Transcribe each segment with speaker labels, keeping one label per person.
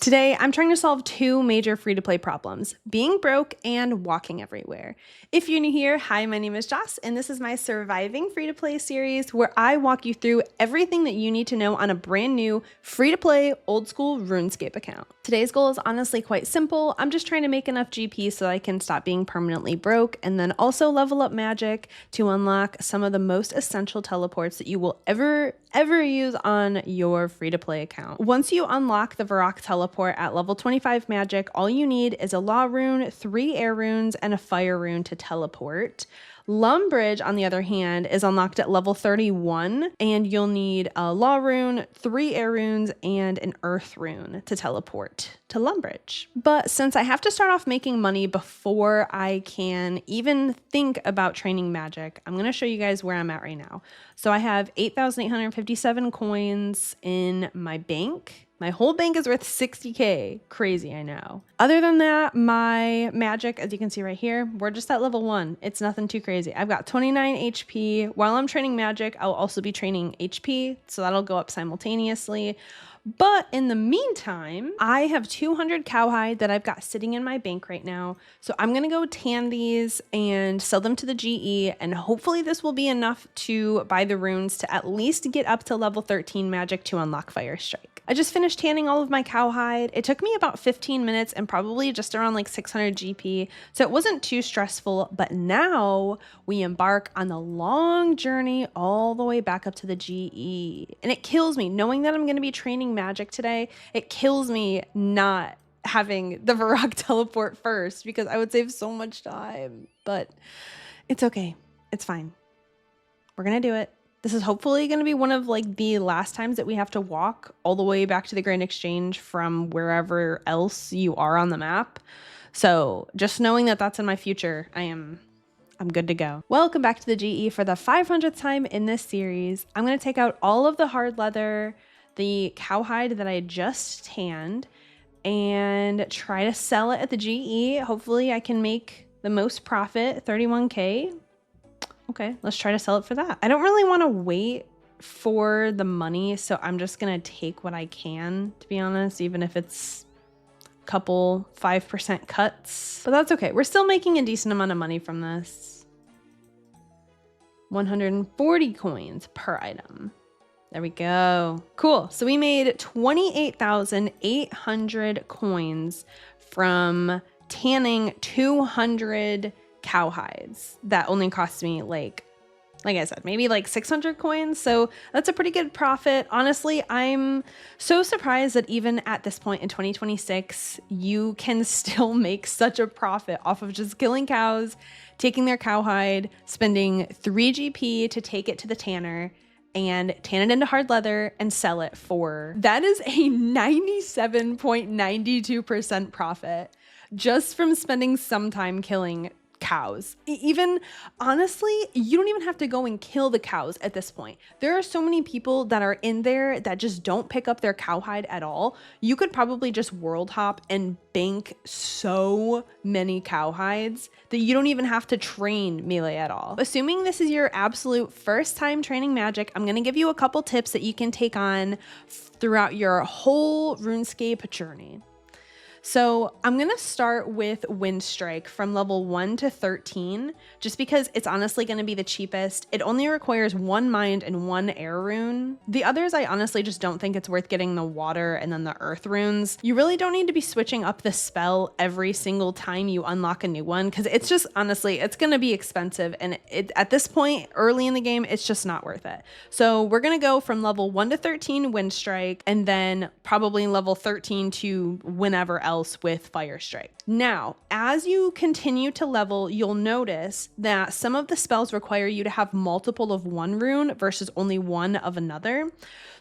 Speaker 1: Today, I'm trying to solve two major free-to-play problems, being broke and walking everywhere. If you're new here, hi, my name is Joss, and this is my Surviving Free-to-Play series where I walk you through everything that you need to know on a brand new free-to-play Old School RuneScape account. Today's goal is honestly quite simple. I'm just trying to make enough GP so that I can stop being permanently broke and then also level up magic to unlock some of the most essential teleports that you will ever use on your free-to-play account. Once you unlock the Varrock teleport at level 25 magic, all you need is a law rune, 3 air runes, and a fire rune to teleport. Lumbridge, on the other hand, is unlocked at level 31, and you'll need a law rune, 3 air runes, and an earth rune to teleport to Lumbridge. But since I have to start off making money before I can even think about training magic, I'm going to show you guys where I'm at right now. So I have 8,857 coins in my bank. My whole bank is worth 60K. Crazy, I know. Other than that, my magic, as you can see right here, we're just at level 1. It's nothing too crazy. I've got 29 HP. While I'm training magic, I'll also be training HP, so that'll go up simultaneously. But in the meantime, I have 200 cowhide that I've got sitting in my bank right now. So I'm going to go tan these and sell them to the GE. And hopefully this will be enough to buy the runes to at least get up to level 13 magic to unlock Fire Strike. I just finished tanning all of my cowhide. It took me about 15 minutes and probably just around like 600 GP. So it wasn't too stressful, but now we embark on the long journey all the way back up to the GE. And it kills me knowing that I'm going to be training magic today. It kills me not having the Varrock teleport first because I would save so much time, but it's okay. It's fine. We're going to do it. This is hopefully going to be one of like the last times that we have to walk all the way back to the Grand Exchange from wherever else you are on the map. So just knowing that that's in my future, I'm good to go. Welcome back to the GE for the 500th time in this series. I'm going to take out all of the hard leather, the cowhide that I just tanned, and try to sell it at the GE. Hopefully I can make the most profit, 31K. Okay, let's try to sell it for that. I don't really want to wait for the money, so I'm just going to take what I can, to be honest, even if it's a couple 5% cuts. But that's okay. We're still making a decent amount of money from this. 140 coins per item. There we go. Cool. So we made 28,800 coins from tanning 200 cowhides. That only cost me like I said, maybe like 600 coins. So that's a pretty good profit. Honestly, I'm so surprised that even at this point in 2026, you can still make such a profit off of just killing cows, taking their cowhide, spending 3 GP to take it to the tanner, and tan it into hard leather and sell it for. That is a 97.92% profit just from spending some time killing cows. Even honestly, you don't even have to go and kill the cows at this point. There are so many people that are in there that just don't pick up their cowhide at all. You could probably just world hop and bank so many cowhides that you don't even have to train melee at all. Assuming this is your absolute first time training magic, I'm going to give you a couple tips that you can take on throughout your whole RuneScape journey. So I'm going to start with Wind Strike from level 1 to 13, just because it's honestly going to be the cheapest. It only requires 1 mind and 1 air rune. The others, I honestly just don't think it's worth getting the water and then the earth runes. You really don't need to be switching up the spell every single time you unlock a new one, because it's just, honestly, it's going to be expensive. And at this point, early in the game, it's just not worth it. So we're going to go from level 1 to 13 Wind Strike, and then probably level 13 to whenever else with Fire Strike. Now, as you continue to level, you'll notice that some of the spells require you to have multiple of one rune versus only one of another.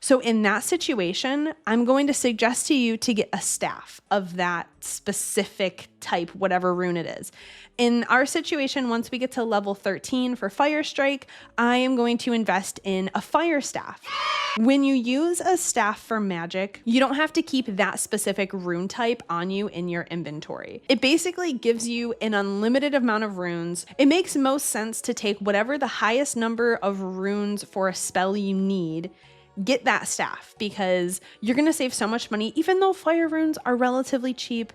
Speaker 1: So in that situation, I'm going to suggest to you to get a staff of that specific type, whatever rune it is. In our situation, once we get to level 13 for Fire Strike, I am going to invest in a fire staff. When you use a staff for magic, you don't have to keep that specific rune type on you in your inventory. It basically gives you an unlimited amount of runes. It makes most sense to take whatever the highest number of runes for a spell you need get that staff because you're going to save so much money. Even though fire runes are relatively cheap,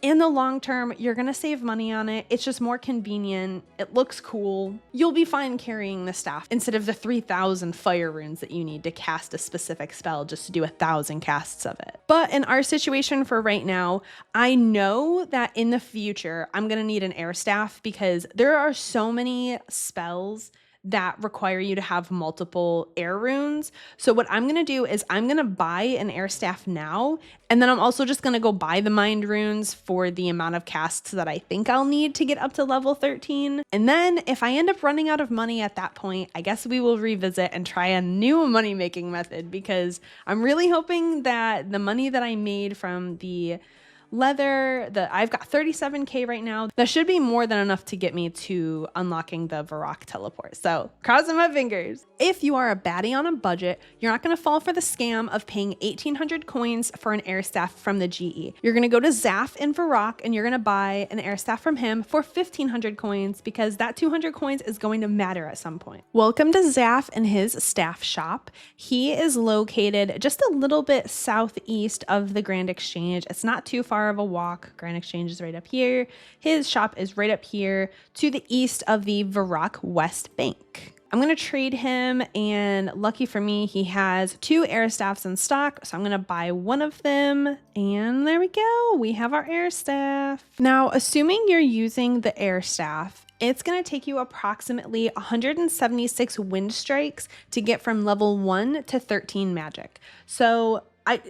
Speaker 1: in the long term, you're going to save money on it. It's just more convenient. It looks cool. You'll be fine carrying the staff instead of the 3,000 fire runes that you need to cast a specific spell just to do 1,000 casts of it. But in our situation for right now, I know that in the future, I'm going to need an air staff because there are so many spells that require you to have multiple air runes. So what I'm going to do is I'm going to buy an air staff now, and then I'm also just going to go buy the mind runes for the amount of casts that I think I'll need to get up to level 13. And then if I end up running out of money at that point, I guess we will revisit and try a new money making method, because I'm really hoping that the money that I made from the leather, I've got 37k right now. That should be more than enough to get me to unlocking the Varrock teleport. So crossing my fingers. If you are a baddie on a budget, you're not going to fall for the scam of paying 1,800 coins for an air staff from the GE. You're going to go to Zaf in Varrock and you're going to buy an air staff from him for 1,500 coins, because that 200 coins is going to matter at some point. Welcome to Zaf and his staff shop. He is located just a little bit southeast of the Grand Exchange. It's not too far of a walk. Grand Exchange is right up here. His shop is right up here to the east of the Varrock West Bank. I'm going to trade him, and lucky for me, he has 2 air staffs in stock, so I'm going to buy one of them, and there we go. We have our air staff. Now, assuming you're using the air staff, it's going to take you approximately 176 wind strikes to get from level 1 to 13 magic. So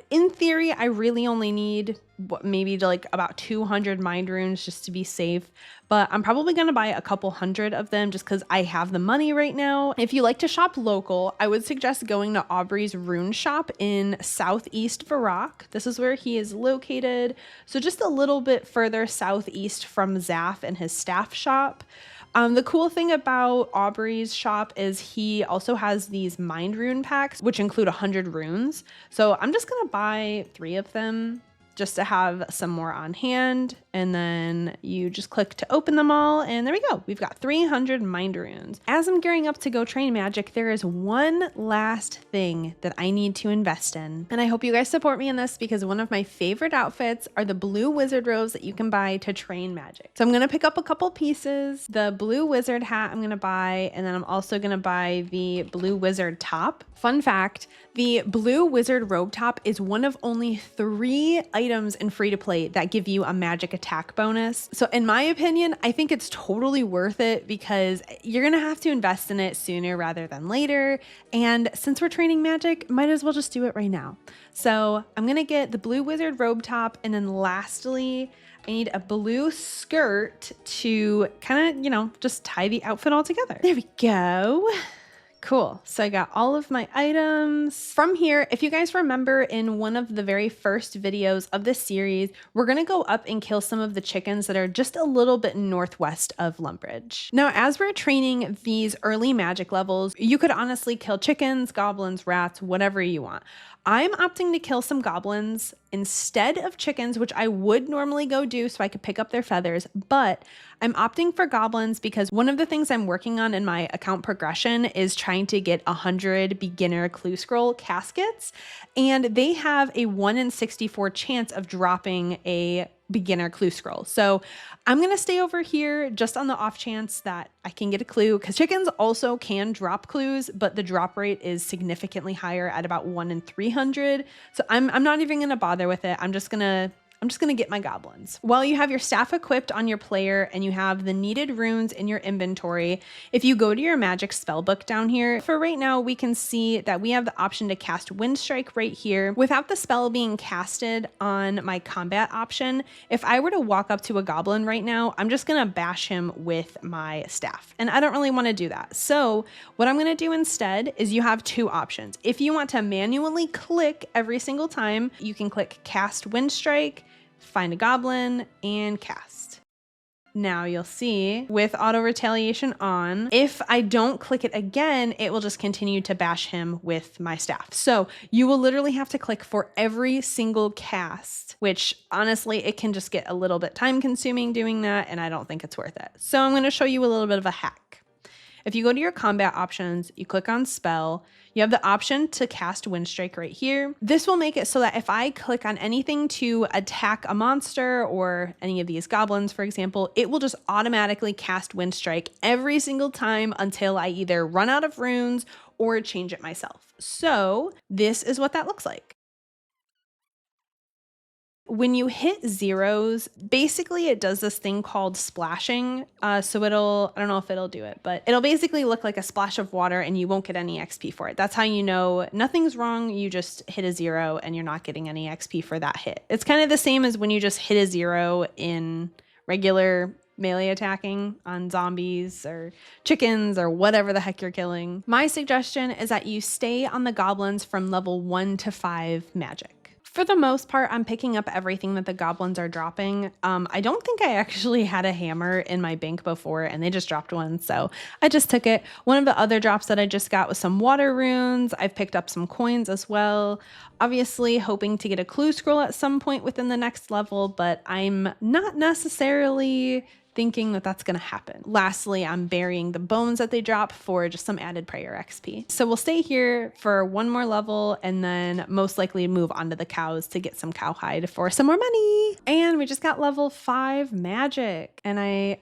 Speaker 1: in theory, I really only need maybe like about 200 mind runes just to be safe, but I'm probably going to buy a couple hundred of them just because I have the money right now. If you like to shop local, I would suggest going to Aubrey's rune shop in southeast Varrock. This is where he is located, so just a little bit further southeast from Zaf and his staff shop. The cool thing about Aubrey's shop is he also has these mind rune packs, which include 100 runes. So I'm just going to buy 3 of them just to have some more on hand. And then you just click to open them all. And there we go. We've got 300 mind runes. As I'm gearing up to go train magic, there is one last thing that I need to invest in. And I hope you guys support me in this, because one of my favorite outfits are the blue wizard robes that you can buy to train magic. So I'm going to pick up a couple pieces. The blue wizard hat I'm going to buy, and then I'm also going to buy the blue wizard top. Fun fact, the blue wizard robe top is one of only 3 items in free to play that give you a magic attack bonus. So in my opinion, I think it's totally worth it, because you're going to have to invest in it sooner rather than later. And since we're training magic, might as well just do it right now. So I'm going to get the blue wizard robe top. And then lastly, I need a blue skirt to kind of, just tie the outfit all together. There we go. Cool. So I got all of my items. From here, if you guys remember in one of the very first videos of this series, we're going to go up and kill some of the chickens that are just a little bit northwest of Lumbridge. Now, as we're training these early magic levels, you could honestly kill chickens, goblins, rats, whatever you want. I'm opting to kill some goblins instead of chickens, which I would normally go do so I could pick up their feathers, but I'm opting for goblins because one of the things I'm working on in my account progression is trying to get 100 beginner clue scroll caskets, and they have a 1 in 64 chance of dropping a beginner clue scroll. So I'm going to stay over here just on the off chance that I can get a clue, because chickens also can drop clues, but the drop rate is significantly higher at about 1 in 300. So I'm not even going to bother with it. I'm just going to get my goblins. While you have your staff equipped on your player and you have the needed runes in your inventory, if you go to your magic spellbook down here, for right now, we can see that we have the option to cast Wind Strike right here. Without the spell being casted on my combat option, if I were to walk up to a goblin right now, I'm just gonna bash him with my staff. And I don't really wanna do that. So what I'm gonna do instead is you have 2 options. If you want to manually click every single time, you can click Cast Wind Strike, find a goblin, and cast. Now you'll see with auto retaliation on, if I don't click it again, it will just continue to bash him with my staff. So you will literally have to click for every single cast, which honestly, it can just get a little bit time consuming doing that, and I don't think it's worth it. So I'm going to show you a little bit of a hack. If you go to your combat options, you click on spell, you have the option to cast Wind Strike right here. This will make it so that if I click on anything to attack a monster or any of these goblins, for example, it will just automatically cast Wind Strike every single time until I either run out of runes or change it myself. So this is what that looks like. When you hit zeros, basically it does this thing called splashing. So I don't know if it'll do it, but it'll basically look like a splash of water and you won't get any XP for it. That's how you know nothing's wrong. You just hit a 0 and you're not getting any XP for that hit. It's kind of the same as when you just hit a 0 in regular melee attacking on zombies or chickens or whatever the heck you're killing. My suggestion is that you stay on the goblins from level 1 to 5 magic. For the most part, I'm picking up everything that the goblins are dropping. I don't think I actually had a hammer in my bank before and they just dropped one, so I just took it. One of the other drops that I just got was some water runes. I've picked up some coins as well. Obviously hoping to get a clue scroll at some point within the next level, but I'm not necessarily thinking that that's going to happen. Lastly, I'm burying the bones that they drop for just some added prayer XP. So we'll stay here for one more level and then most likely move on to the cows to get some cowhide for some more money. And we just got level 5 magic. And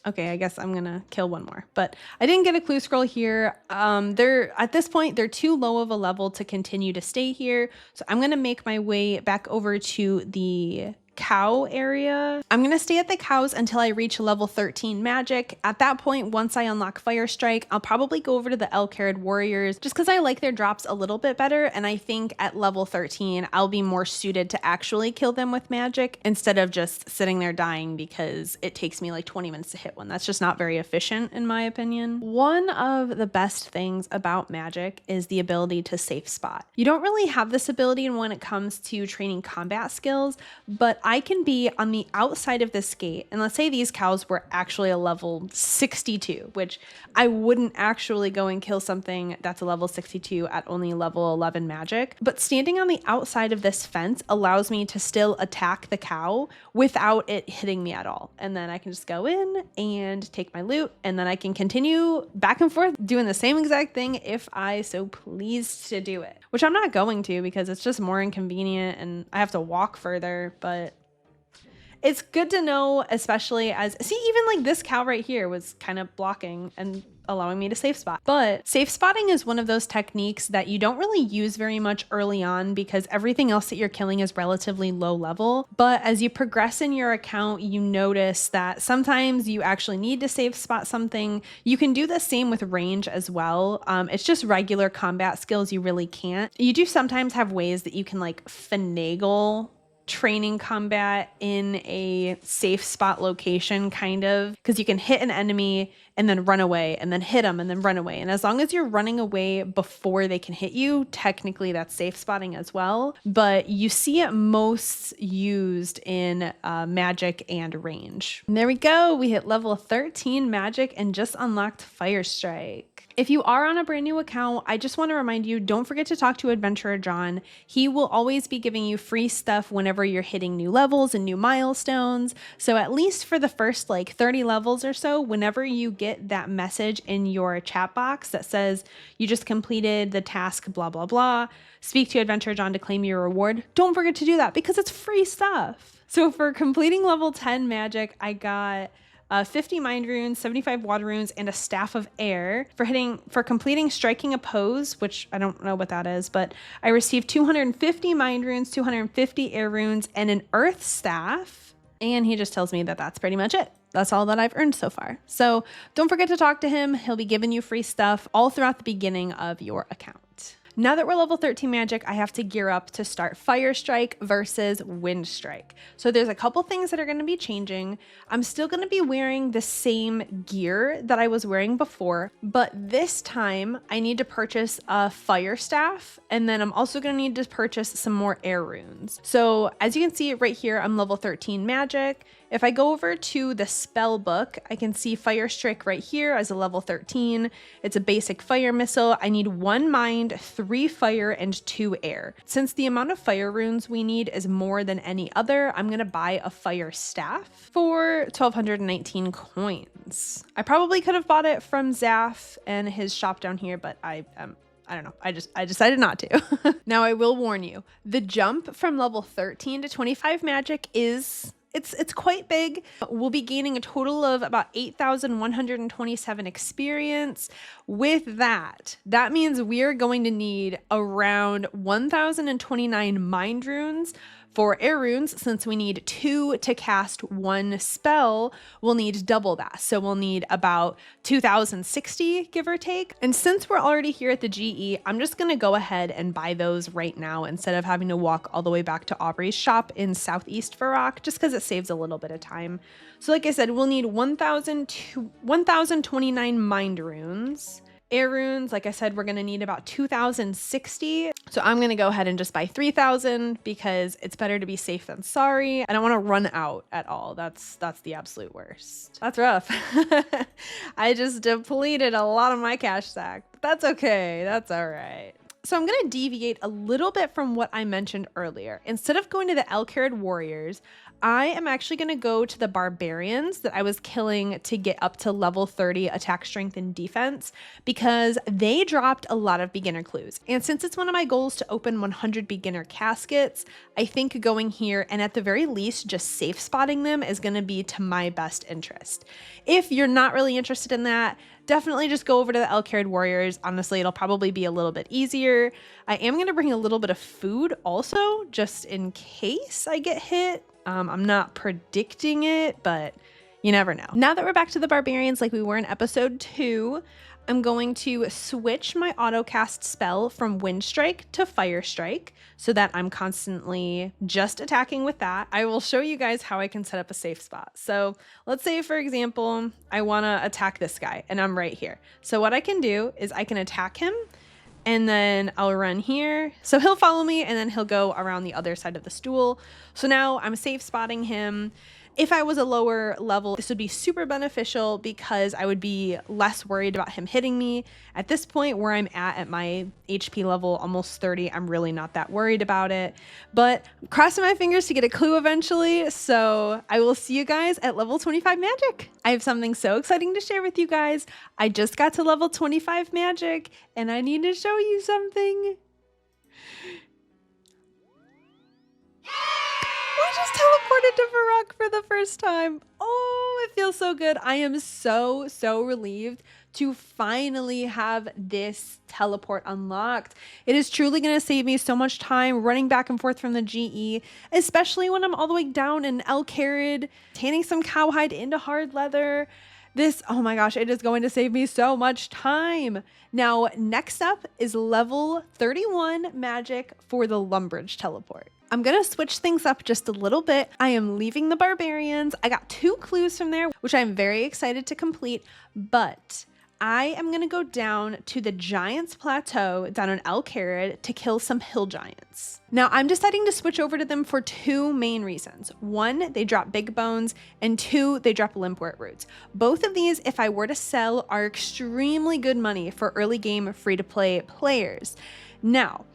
Speaker 1: okay, I guess I'm gonna kill one more, but I didn't get a clue scroll here. At this point, they're too low of a level to continue to stay here. So I'm gonna make my way back over to the cow area. I'm going to stay at the cows until I reach level 13 magic. At that point, once I unlock Fire Strike, I'll probably go over to the Elk-haired warriors just because I like their drops a little bit better. And I think at level 13, I'll be more suited to actually kill them with magic instead of just sitting there dying because it takes me like 20 minutes to hit one. That's just not very efficient in my opinion. One of the best things about magic is the ability to safe spot. You don't really have this ability when it comes to training combat skills, but I can be on the outside of this gate, and let's say these cows were actually a level 62, which I wouldn't actually go and kill something that's a level 62 at only level 11 magic, but standing on the outside of this fence allows me to still attack the cow without it hitting me at all. And then I can just go in and take my loot, and then I can continue back and forth doing the same exact thing if I so please to do it, which I'm not going to because it's just more inconvenient and I have to walk further, but it's good to know, especially as, see, even like this cow right here was kind of blocking and allowing me to safe spot. But safe spotting is one of those techniques that you don't really use very much early on because everything else that you're killing is relatively low level. But as you progress in your account, you notice that sometimes you actually need to safe spot something. You can do the same with range as well. It's just regular combat skills you really can't. You do sometimes have ways that you can like finagle training combat in a safe spot location, kind of, because you can hit an enemy and then run away and then hit them and then run away. And as long as you're running away before they can hit you, technically that's safe spotting as well. But you see it most used in magic and range. And there we go. We hit level 13 magic and just unlocked Fire Strike. If you are on a brand new account, I just want to remind you, don't forget to talk to Adventurer John. He will always be giving you free stuff whenever you're hitting new levels and new milestones. So at least for the first like 30 levels or so, whenever you get that message in your chat box that says you just completed the task, blah, blah, blah, speak to Adventurer John to claim your reward, don't forget to do that because it's free stuff. So for completing level 10 magic, I got 50 mind runes, 75 water runes, and a staff of air. For completing striking a pose, which I don't know what that is, but I received 250 mind runes, 250 air runes, and an earth staff. And he just tells me that that's pretty much it. That's all that I've earned so far. So don't forget to talk to him. He'll be giving you free stuff all throughout the beginning of your account. Now that we're level 13 magic, I have to gear up to start Fire Strike versus Wind Strike. So there's a couple things that are going to be changing. I'm still going to be wearing the same gear that I was wearing before, but this time I need to purchase a fire staff, and then I'm also going to need to purchase some more air runes. So as you can see right here, I'm level 13 magic. If I go over to the spell book, I can see Fire Strike right here as a level 13. It's a basic fire missile. I need 1 mind, 3 fire, and 2 air. Since the amount of fire runes we need is more than any other, I'm gonna buy a fire staff for 1,219 coins. I probably could have bought it from Zaf and his shop down here, but I don't know. I decided not to. Now I will warn you, the jump from level 13 to 25 magic is it's quite big. We'll be gaining a total of about 8,127 experience. With that means we are going to need around 1,029 mind runes. For air runes, since we need 2 to cast 1 spell, we'll need double that. So we'll need about 2,060, give or take. And since we're already here at the GE, I'm just gonna go ahead and buy those right now instead of having to walk all the way back to Aubrey's shop in Southeast Varrock, just because it saves a little bit of time. So like I said, we'll need 1,029 mind runes. Air runes, like I said, we're going to need about 2,060. So I'm going to go ahead and just buy 3,000 because it's better to be safe than sorry. I don't want to run out at all. That's the absolute worst. That's rough. I just depleted a lot of my cash stack, but that's okay. That's all right. So I'm going to deviate a little bit from what I mentioned earlier. Instead of going to the Elcarid warriors, I am actually going to go to the barbarians that I was killing to get up to level 30 attack, strength, and defense because they dropped a lot of beginner clues. And since it's one of my goals to open 100 beginner caskets, I think going here and at the very least just safe spotting them is going to be to my best interest. If you're not really interested in that, definitely just go over to the Elcarid warriors. Honestly, it'll probably be a little bit easier. I am going to bring a little bit of food also, just in case I get hit. I'm not predicting it, but you never know. Now that we're back to the barbarians like we were in episode 2, I'm going to switch my autocast spell from Wind Strike to Fire Strike so that I'm constantly just attacking with that. I will show you guys how I can set up a safe spot. So let's say, for example, I want to attack this guy and I'm right here. So what I can do is I can attack him and then I'll run here. So he'll follow me and then he'll go around the other side of the stool. So now I'm safe spotting him. If I was a lower level, this would be super beneficial because I would be less worried about him hitting me. At this point where I'm at my HP level, almost 30, I'm really not that worried about it. But I'm crossing my fingers to get a clue eventually. So I will see you guys at level 25 magic. I have something so exciting to share with you guys. I just got to level 25 magic and I need to show you something. Just teleported to Varrock for the first time. Oh, it feels so good. I am so relieved to finally have this teleport unlocked. It is truly going to save me so much time running back and forth from the GE, especially when I'm all the way down in Elcarid, tanning some cowhide into hard leather. This, oh my gosh, it is going to save me so much time. Now, next up is level 31 magic for the Lumbridge teleport. I'm going to switch things up just a little bit. I am leaving the barbarians. I got 2 clues from there, which I'm very excited to complete, but I am going to go down to the Giants Plateau down in Elcarid to kill some hill giants. Now, I'm deciding to switch over to them for 2 main reasons. 1, they drop big bones, and 2, they drop limpwort roots. Both of these, if I were to sell, are extremely good money for early game free-to-play players. Now,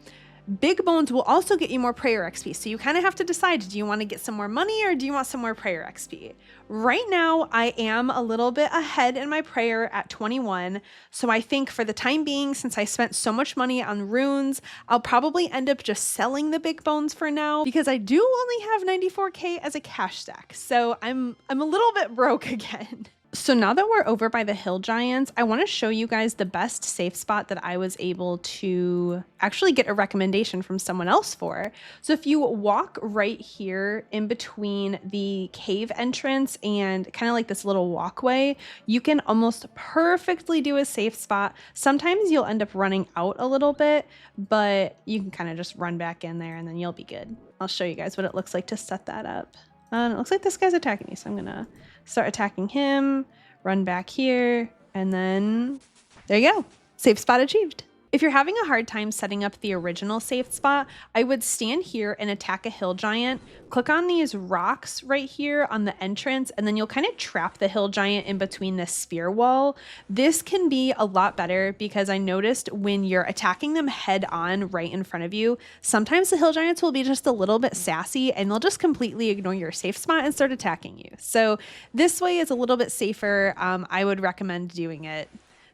Speaker 1: big bones will also get you more prayer XP, so you kind of have to decide, do you want to get some more money or do you want some more prayer XP? Right now, I am a little bit ahead in my prayer at 21, so I think for the time being, since I spent so much money on runes, I'll probably end up just selling the big bones for now because I do only have 94k as a cash stack, so I'm a little bit broke again. So now that we're over by the hill giants, I want to show you guys the best safe spot that I was able to actually get a recommendation from someone else for. So if you walk right here in between the cave entrance and kind of like this little walkway, you can almost perfectly do a safe spot. Sometimes you'll end up running out a little bit, but you can kind of just run back in there and then you'll be good. I'll show you guys what it looks like to set that up. It looks like this guy's attacking me, so I'm gonna start attacking him, run back here, and then there you go. Safe spot achieved. If you're having a hard time setting up the original safe spot, I would stand here and attack a hill giant, click on these rocks right here on the entrance, and then you'll kind of trap the hill giant in between this spear wall. This can be a lot better because I noticed when you're attacking them head on right in front of you, sometimes the hill giants will be just a little bit sassy and they'll just completely ignore your safe spot and start attacking you. So this way is a little bit safer. I would recommend doing it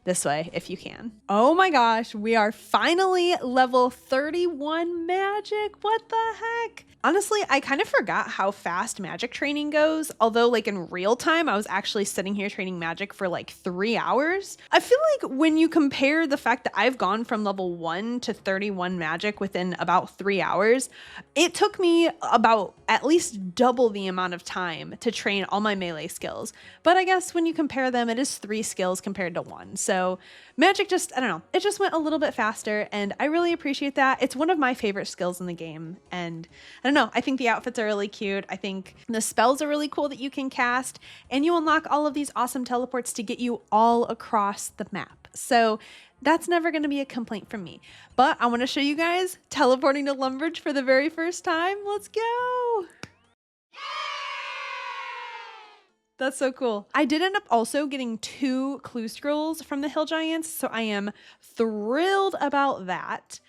Speaker 1: this way if you can. Oh my gosh, we are finally level 31 magic. What the heck? Honestly, I kind of forgot how fast magic training goes, although like in real time, I was actually sitting here training magic for like 3 hours. I feel like when you compare the fact that I've gone from level 1 to 31 magic within about 3 hours, it took me about at least double the amount of time to train all my melee skills. But I guess when you compare them, it is 3 skills compared to 1. So magic just, I don't know, it just went a little bit faster and I really appreciate that. It's one of my favorite skills in the game. And I don't know, I think the outfits are really cute. I think the spells are really cool that you can cast, and you unlock all of these awesome teleports to get you all across the map. So that's never going to be a complaint from me. But I want to show you guys teleporting to Lumbridge for the very first time. Let's go. That's so cool. I did end up also getting 2 clue scrolls from the hill giants, so I am thrilled about that.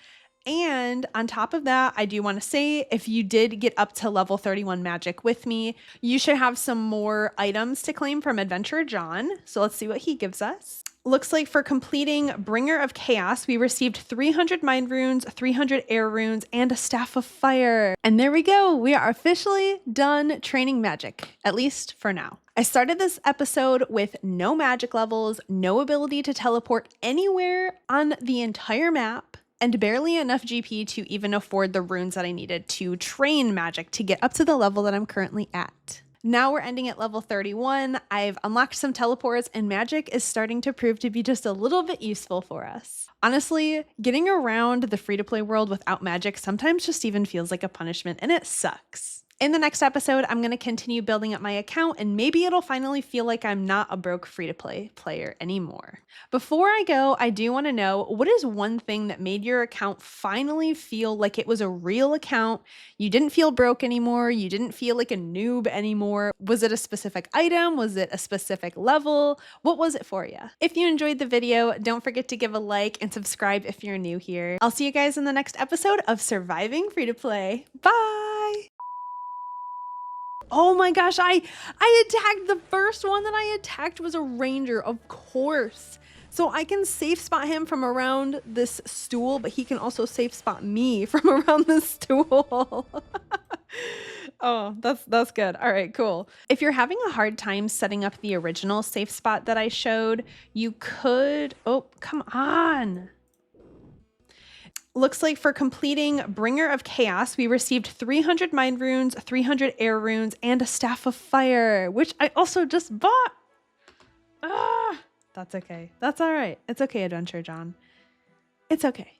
Speaker 1: And on top of that, I do want to say, if you did get up to level 31 magic with me, you should have some more items to claim from Adventurer John. So let's see what he gives us. Looks like for completing Bringer of Chaos, we received 300 mind runes, 300 air runes, and a staff of fire. And there we go. We are officially done training magic, at least for now. I started this episode with no magic levels, no ability to teleport anywhere on the entire map, and barely enough GP to even afford the runes that I needed to train magic to get up to the level that I'm currently at. Now we're ending at level 31. I've unlocked some teleports and magic is starting to prove to be just a little bit useful for us. Honestly, getting around the free-to-play world without magic sometimes just even feels like a punishment, and it sucks. In the next episode, I'm going to continue building up my account and maybe it'll finally feel like I'm not a broke free-to-play player anymore. Before I go, I do want to know, what is one thing that made your account finally feel like it was a real account? You didn't feel broke anymore. You didn't feel like a noob anymore. Was it a specific item? Was it a specific level? What was it for you? If you enjoyed the video, don't forget to give a like and subscribe if you're new here. I'll see you guys in the next episode of Surviving Free-to-Play. Bye! Oh my gosh, I attacked the first one that I attacked was a ranger, of course. So I can safe spot him from around this stool, but he can also safe spot me from around this stool. Oh, that's good. All right, cool. If you're having a hard time setting up the original safe spot that I showed, you could, oh, come on. Looks like for completing Bringer of Chaos, we received 300 mind runes, 300 air runes, and a staff of fire, which I also just bought. Ah, that's okay. That's all right. It's okay, Adventure John. It's okay.